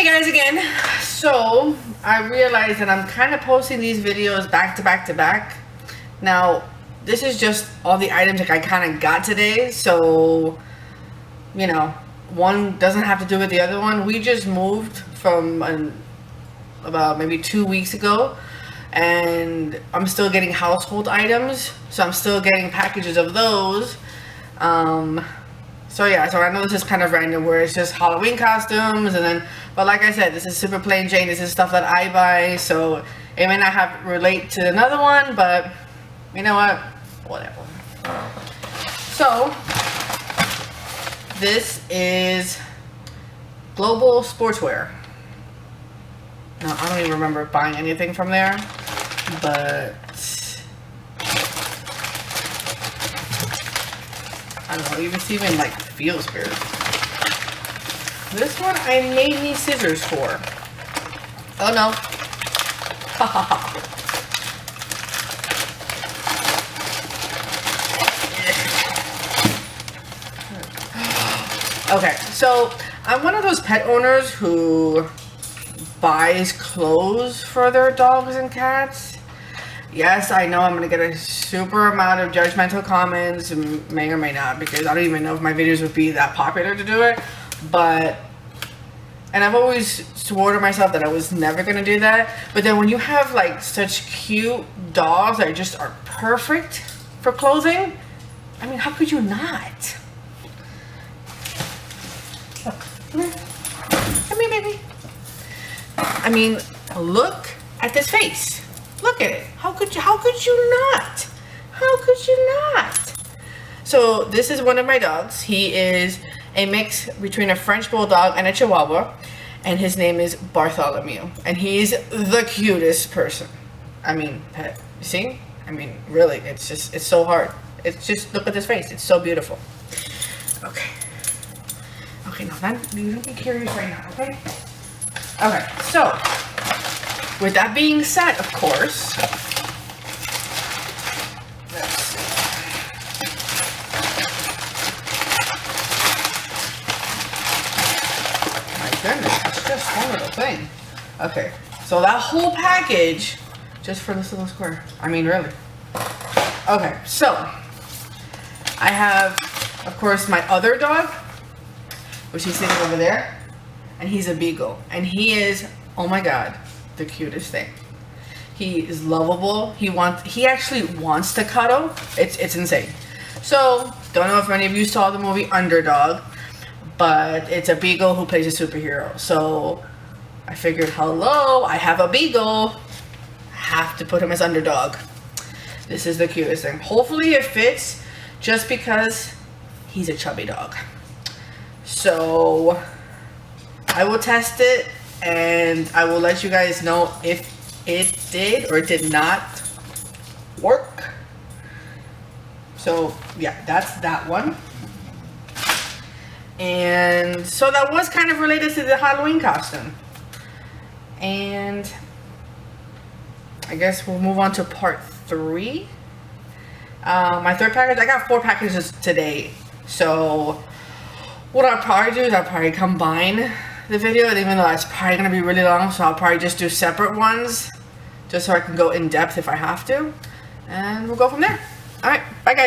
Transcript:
guys again. So I realized that I'm kind of posting these videos back to back to back. Now this is just all the items that I kind of got today, so you know, one doesn't have to do with the other one. We just moved from about maybe 2 weeks ago, and I'm still getting household items, so I'm still getting packages of those. So yeah, so I know this is kind of random where it's just Halloween costumes, and then, but like I said, this is super plain Jane. This is stuff that I buy, so it may not have relate to another one, but you know what, whatever. So this is Global Sportswear. Now I don't even remember buying anything from there, but I don't know, this even like feels weird. This one I may need scissors for. Oh no. Ha ha ha. Okay, so I'm one of those pet owners who buys clothes for their dogs and cats. Yes, I know I'm going to get a super amount of judgmental comments, may or may not, because I don't even know if my videos would be that popular to do it, but, and I've always swore to myself that I was never going to do that, but then when you have like such cute dogs that just are perfect for clothing, I mean, how could you not? Look, come here. Come here, baby. I mean, look at this face. Look at it. How could you not? How could you not? So this is one of my dogs. He is a mix between a French Bulldog and a Chihuahua, and his name is Bartholomew, and he's the cutest person. I mean, pet. See? I mean, really, it's so hard. It's just, look at this face. It's so beautiful. Okay. Okay, now you don't get curious right now, okay? Okay, so with that being said, of course, let's see. My goodness, it's just one little thing. Okay, so that whole package just for this little square. I mean, really. Okay, so I have, of course, my other dog, which he's sitting over there, and he's a beagle, and he is, oh my god, the cutest thing. He is lovable. He actually wants to cuddle. It's insane. So don't know if any of you saw the movie Underdog, but it's a beagle who plays a superhero. So I figured, hello, I have a beagle, I have to put him as Underdog. This is the cutest thing. Hopefully it fits, just because he's a chubby dog. So I will test it, and I will let you guys know if it did or did not work. So yeah, that's that one. And so that was kind of related to the Halloween costume. And I guess we'll move on to part 3. My third package, I got 4 packages today. So what I'll probably do is I'll probably combine the video, and even though it's probably going to be really long, so I'll probably just do separate ones, just so I can go in depth if I have to, and we'll go from there. Alright, bye guys.